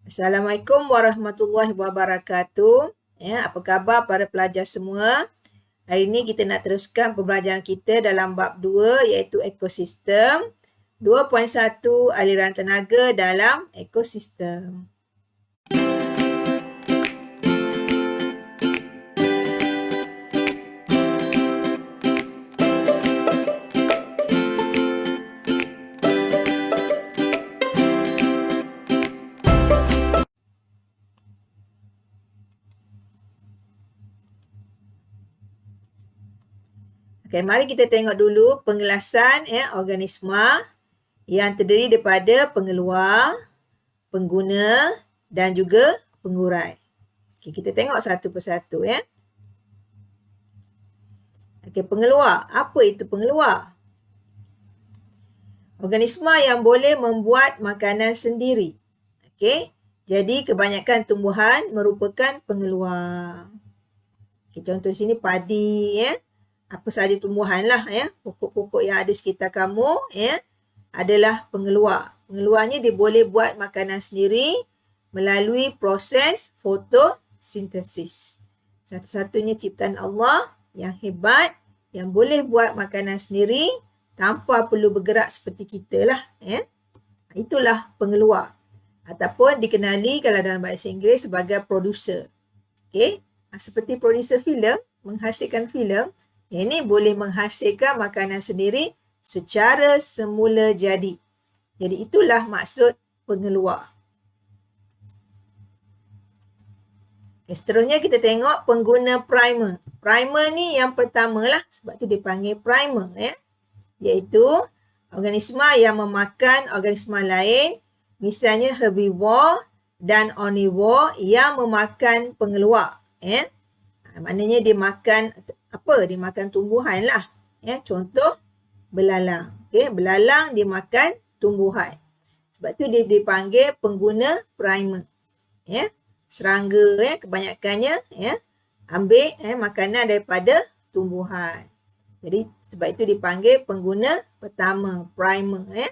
Assalamualaikum warahmatullahi wabarakatuh. Ya, apa khabar para pelajar semua? Hari ini kita nak teruskan pembelajaran kita dalam bab 2 iaitu ekosistem. 2.1 aliran tenaga dalam ekosistem. Okey, mari kita tengok dulu pengelasan organisma yang terdiri daripada pengeluar, pengguna dan juga pengurai. Okey, kita tengok satu persatu ya. Okey, pengeluar. Apa itu pengeluar? Organisma yang boleh membuat makanan sendiri. Okey, jadi kebanyakan tumbuhan merupakan pengeluar. Okey, contoh di sini padi ya. Apa sahaja tumbuhan lah ya, pokok-pokok yang ada sekitar kamu ya, adalah pengeluar. Pengeluarnya dia boleh buat makanan sendiri melalui proses fotosintesis. Satu-satunya ciptaan Allah yang hebat, yang boleh buat makanan sendiri tanpa perlu bergerak seperti kita lah ya. Itulah pengeluar. Ataupun dikenali kalau dalam bahasa Inggeris sebagai producer. Okay? Seperti producer filem, menghasilkan filem, ini boleh menghasilkan makanan sendiri secara semula jadi. Jadi itulah maksud pengeluar. Okay, seterusnya kita tengok pengguna primer. Primer ni yang pertama lah, sebab tu dipanggil primer ya. Iaitu organisma yang memakan organisma lain, misalnya herbivore dan omnivore yang memakan pengeluar ya. Maknanya dia makan apa? Dia makan tumbuhan lah. Ya, contoh belalang. Okay, belalang dia makan tumbuhan. Sebab tu dia dipanggil pengguna primer. Ya, serangga ya, kebanyakannya ya ambil makanan daripada tumbuhan. Jadi sebab itu dipanggil pengguna pertama, primer ya.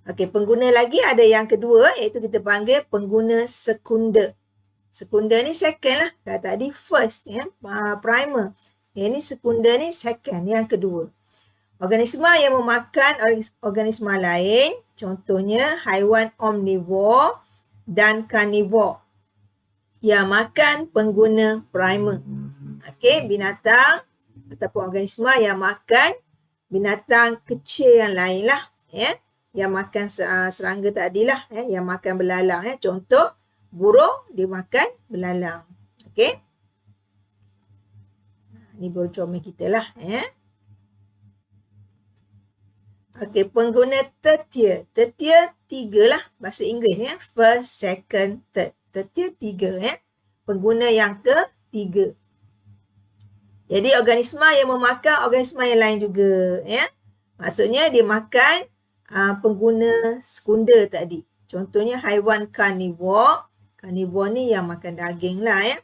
Okey, pengguna lagi ada yang kedua iaitu kita panggil pengguna sekunder. Sekunder ni second lah. Kalau tadi first ya, primer. Yang ni sekunder ni second, yang kedua. Organisma yang memakan organisma lain, contohnya haiwan omnivore dan carnivore yang makan pengguna primer. Okey, binatang ataupun organisma yang makan binatang kecil yang lain lah ya. Yang makan serangga tadilah yang makan belalang ya. Contoh burung dia makan belalang. Okey. Ni burung comel kita lah ya. Okey, pengguna tertier. Tertier 3 lah bahasa Inggeris ya. First, second, third. Tertier 3 ya. Pengguna yang ketiga. Jadi organisma yang memakan organisma yang lain juga ya. Maksudnya dia makan pengguna sekunder tadi. Contohnya haiwan karnivor. Karnivor ni yang makan daging lah ya.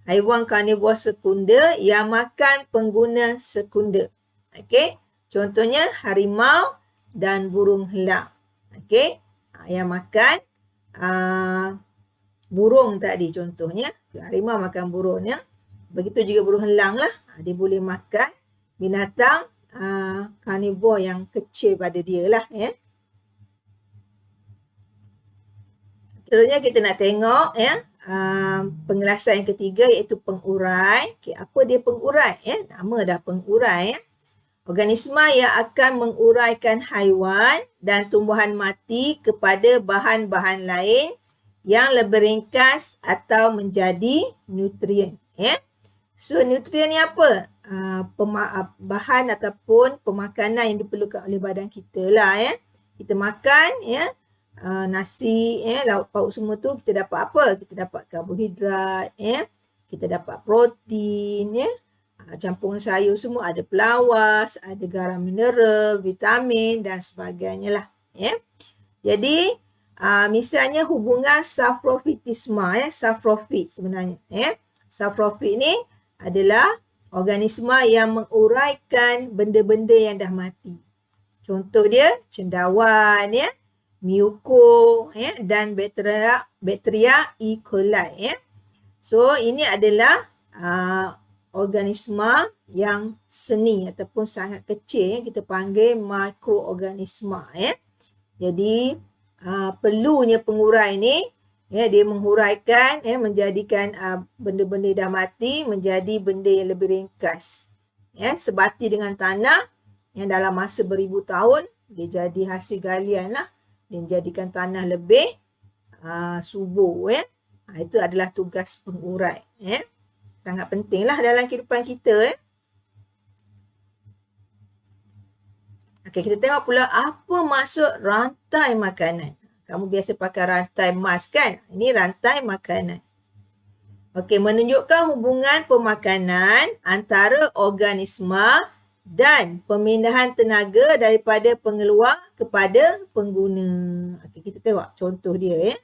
Haiwan karnivor sekunder yang makan pengguna sekunder. Okey. Contohnya harimau dan burung helang. Okey. Yang makan burung tadi contohnya. Harimau makan burung ya. Begitu juga burung helang lah. Dia boleh makan binatang karnivor yang kecil pada dia lah ya. Seterusnya kita nak tengok ya pengelasan yang ketiga iaitu pengurai. Okay, apa dia pengurai ya? Nama dah pengurai ya. Organisma yang akan menguraikan haiwan dan tumbuhan mati kepada bahan-bahan lain yang lebih ringkas atau menjadi nutrien ya. So nutrien ni apa? Bahan ataupun pemakanan yang diperlukan oleh badan kita lah ya. Kita makan ya, nasi ya, lauk pauk semua tu kita dapat apa? Kita dapat karbohidrat ya. Kita dapat protein ya. Campuran sayur semua ada pelawas, ada garam mineral, vitamin dan sebagainya lah ya. Jadi misalnya hubungan saprofitisma ya, saprofit sebenarnya ya. Saprofit ni adalah organisma yang menguraikan benda-benda yang dah mati. Contoh dia cendawan ya, Myko ya, dan bakteria E. coli ya. So ini adalah organisma yang seni ataupun sangat kecil ya, kita panggil mikroorganisma ya. Jadi perlunya pengurai ni ya, dia menghuraikan ya, menjadikan benda-benda dah mati menjadi benda yang lebih ringkas ya, sebati dengan tanah yang dalam masa beribu tahun dia jadi hasil galian lah, dia menjadikan tanah lebih subur ya. Itu adalah tugas pengurai ya. Sangat penting lah dalam kehidupan kita ya. Okey, kita tengok pula apa maksud rantai makanan. Kamu biasa pakai rantai emas kan? Ini rantai makanan. Okey, menunjukkan hubungan pemakanan antara organisma dan pemindahan tenaga daripada pengeluar kepada pengguna. Okey, kita tengok contoh dia ya.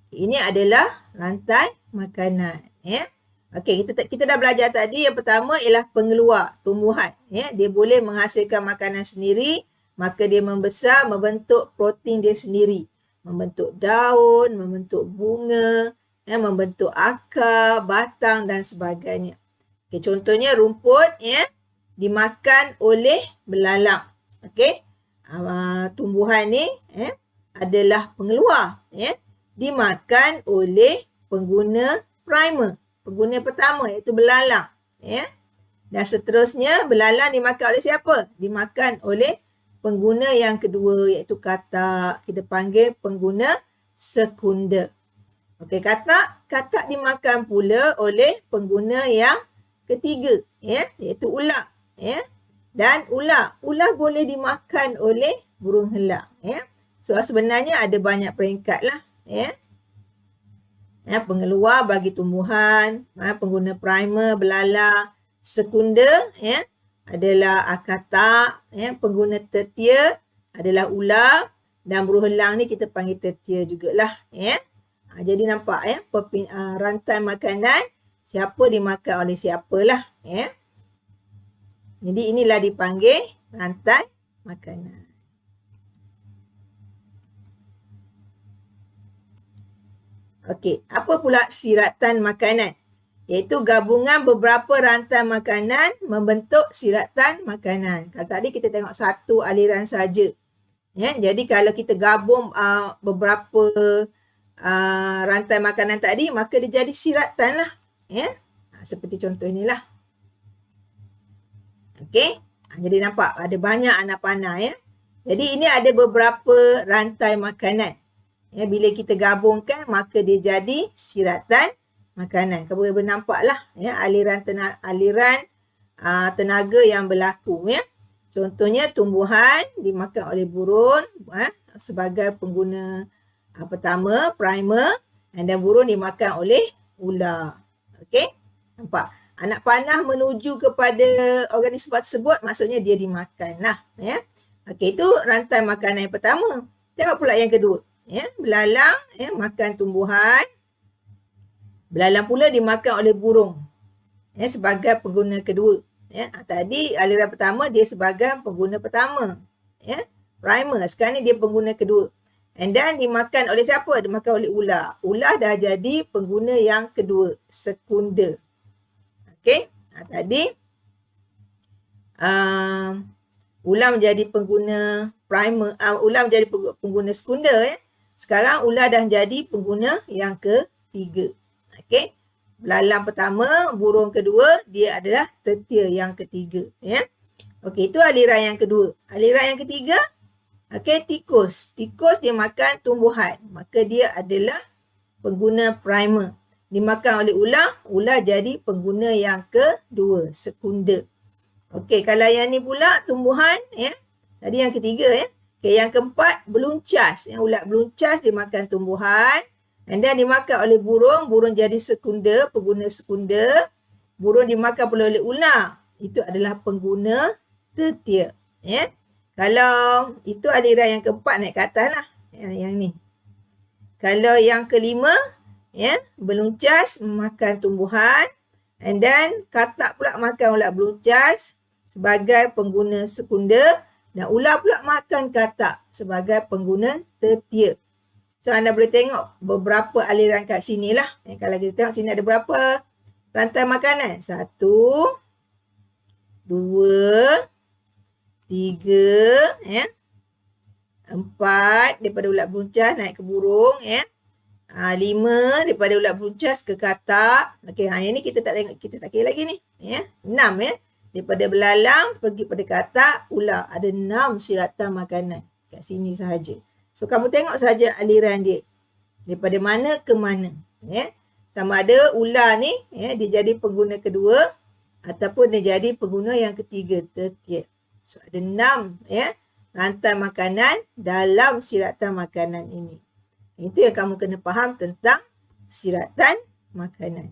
Ini adalah rantai makanan ya. Okey, kita dah belajar tadi. Yang pertama ialah pengeluar tumbuhan ya. Dia boleh menghasilkan makanan sendiri, maka dia membesar, membentuk protein dia sendiri, membentuk daun, membentuk bunga ya, membentuk akar, batang dan sebagainya. Okey, contohnya rumput ya, dimakan oleh belalang. Okey, tumbuhan ni adalah pengeluar ya, dimakan oleh pengguna primer, pengguna pertama iaitu belalang ya. Dan seterusnya belalang dimakan oleh siapa? Dimakan oleh pengguna yang kedua iaitu katak. Kita panggil pengguna sekunder. Okey, katak dimakan pula oleh pengguna yang ketiga ya, iaitu ular ya. Dan ular boleh dimakan oleh burung helang ya. So sebenarnya ada banyak peringkat lah ya. Pengeluar bagi tumbuhan, pengguna primer, belalang, sekunder ya adalah katak ya, pengguna tertier adalah ular, dan burung helang ni kita panggil tertier jugalah ya. Jadi nampak ya, rantai makanan siapa dimakan oleh siapalah ya. Jadi inilah dipanggil rantai makanan. Okey, apa pula siratan makanan? Iaitu gabungan beberapa rantai makanan membentuk siratan makanan. Kalau tadi kita tengok satu aliran saja. Ya, jadi kalau kita gabung beberapa rantai makanan tadi, maka dia jadi siratan lah. Ya, seperti contoh inilah. Okey, jadi nampak ada banyak anak panah ya. Jadi ini ada beberapa rantai makanan. Ya, bila kita gabungkan maka dia jadi siratan makanan. Kamu boleh nampaklah ya, aliran tenaga yang berlaku ya. Contohnya tumbuhan dimakan oleh burung sebagai pengguna pertama primer, dan burung dimakan oleh ular. Okey, nampak? Anak panah menuju kepada organisma tersebut, maksudnya dia dimakan lah ya. Okey, itu rantai makanan yang pertama. Tengok pula yang kedua ya, belalang ya, makan tumbuhan. Belalang pula dimakan oleh burung ya, sebagai pengguna kedua ya. Tadi aliran pertama dia sebagai pengguna pertama ya, primer. Sekarang ni dia pengguna kedua. And then dimakan oleh siapa? Dimakan oleh ular. Ular dah jadi pengguna yang kedua, sekunder. Okey, tadi ular menjadi pengguna primer, ular menjadi pengguna sekunder ya. Sekarang ular dah jadi pengguna yang ketiga. Okey, belalang pertama, burung kedua, dia adalah tertier yang ketiga ya. Okey, itu aliran yang kedua. Aliran yang ketiga, okey, tikus. Tikus dia makan tumbuhan, maka dia adalah pengguna primer. Dimakan oleh ular, ular jadi pengguna yang kedua, sekunder. Okey, kalau yang ni pula tumbuhan ya. Tadi yang ketiga ya. Okey, yang keempat beluncas. Yang ulat beluncas dimakan tumbuhan, dan then dimakan oleh burung, burung jadi sekunder, pengguna sekunder. Burung dimakan pula oleh ular. Itu adalah pengguna tertier ya. Kalau itu aliran yang keempat naik ke atas lah. Yang ni. Kalau yang kelima ya, beluncas makan tumbuhan, and then katak pula makan ulat beluncas sebagai pengguna sekunder, Dan ular pula makan katak sebagai pengguna tertier. So, anda boleh tengok beberapa aliran kat sini lah. Kalau kita tengok sini ada berapa rantai makanan? 1, 2, 3, 4 daripada ulat buncas naik ke burung, 5 daripada ulat buncas ke katak. Okey, yang ni kita tak tengok, kita tak kira lagi ni, 6 daripada belalang pergi pada katak ular. Ada 6 siratan makanan kat sini sahaja. So, kamu tengok saja aliran dia. Daripada mana ke mana. Sama ada ular ni, dia jadi pengguna kedua ataupun dia jadi pengguna yang ketiga, tertier. So, ada 6 rantai makanan dalam siratan makanan ini. Itu yang kamu kena faham tentang siratan makanan.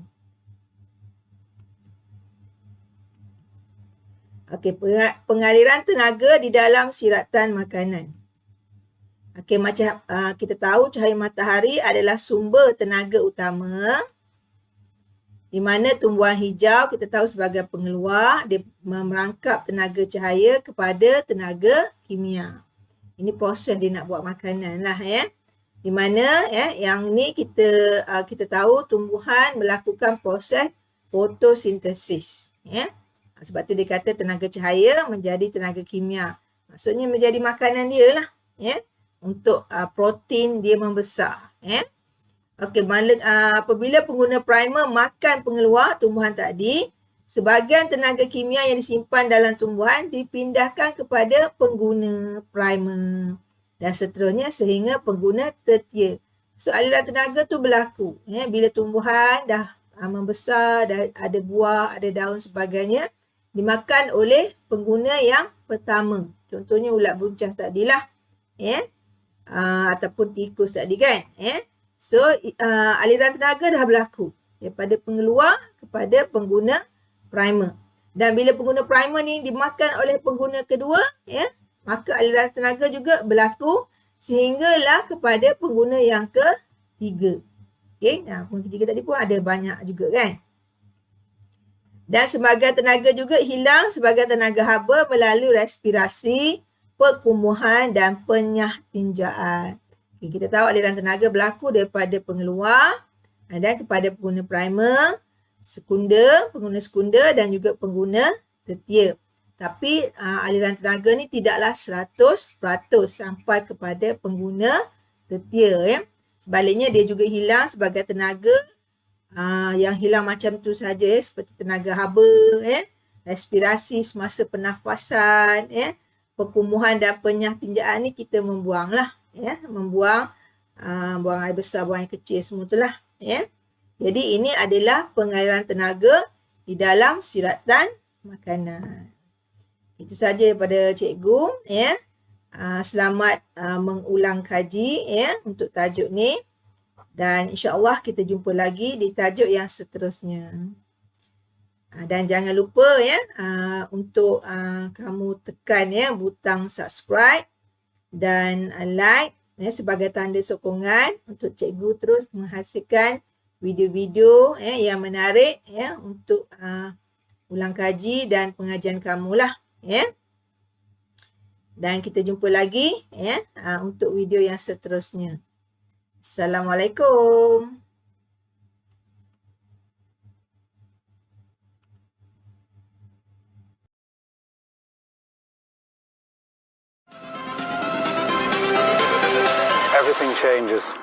Okey, pengaliran tenaga di dalam siratan makanan. Okey, macam kita tahu cahaya matahari adalah sumber tenaga utama di mana tumbuhan hijau kita tahu sebagai pengeluar, dia merangkap tenaga cahaya kepada tenaga kimia. Ini proses dia nak buat makanan lah di mana yang ni kita tahu tumbuhan melakukan proses fotosintesis. Sebab tu dia kata tenaga cahaya menjadi tenaga kimia. Maksudnya menjadi makanan dia lah. Untuk protein dia membesar. Okey, apabila pengguna primer makan pengeluar tumbuhan tadi, sebahagian tenaga kimia yang disimpan dalam tumbuhan dipindahkan kepada pengguna primer. Dan seterusnya sehingga pengguna tertier. So, aliran tenaga tu berlaku. Bila tumbuhan dah membesar, dah ada buah, ada daun sebagainya, dimakan oleh pengguna yang pertama. Contohnya ulat buncas tadilah. Ataupun tikus tadi kan. So, aliran tenaga dah berlaku daripada pengeluar kepada pengguna primer. Dan bila pengguna primer ni dimakan oleh pengguna kedua, maka aliran tenaga juga berlaku sehinggalah kepada pengguna yang ketiga. Okey, pengguna ketiga tadi pun ada banyak juga kan. Dan sebahagian tenaga juga hilang sebagai tenaga haba melalui respirasi, perkumuhan dan penyahtinjaan. Okay, kita tahu aliran tenaga berlaku daripada pengeluar dan kepada pengguna primer, pengguna sekunder dan juga pengguna tertier. Tapi aliran tenaga ni tidaklah 100% sampai kepada pengguna tertier. Sebaliknya dia juga hilang sebagai tenaga yang hilang macam tu saja seperti tenaga haba, respirasi semasa pernafasan, perkumuhan dan penyahtinjaan ni kita membuang lah. Membuang buang air besar, buang air kecil semua tu lah. Jadi ini adalah pengaliran tenaga di dalam siratan makanan. Itu saja daripada cikgu. Selamat mengulang kaji untuk tajuk ni. Dan insya-Allah kita jumpa lagi di tajuk yang seterusnya. Dan jangan lupa untuk kamu tekan butang subscribe dan like sebagai tanda sokongan untuk cikgu terus menghasilkan video-video yang menarik untuk ulang kaji dan pengajian kamu lah. Dan kita jumpa lagi untuk video yang seterusnya. Assalamualaikum. Everything changes.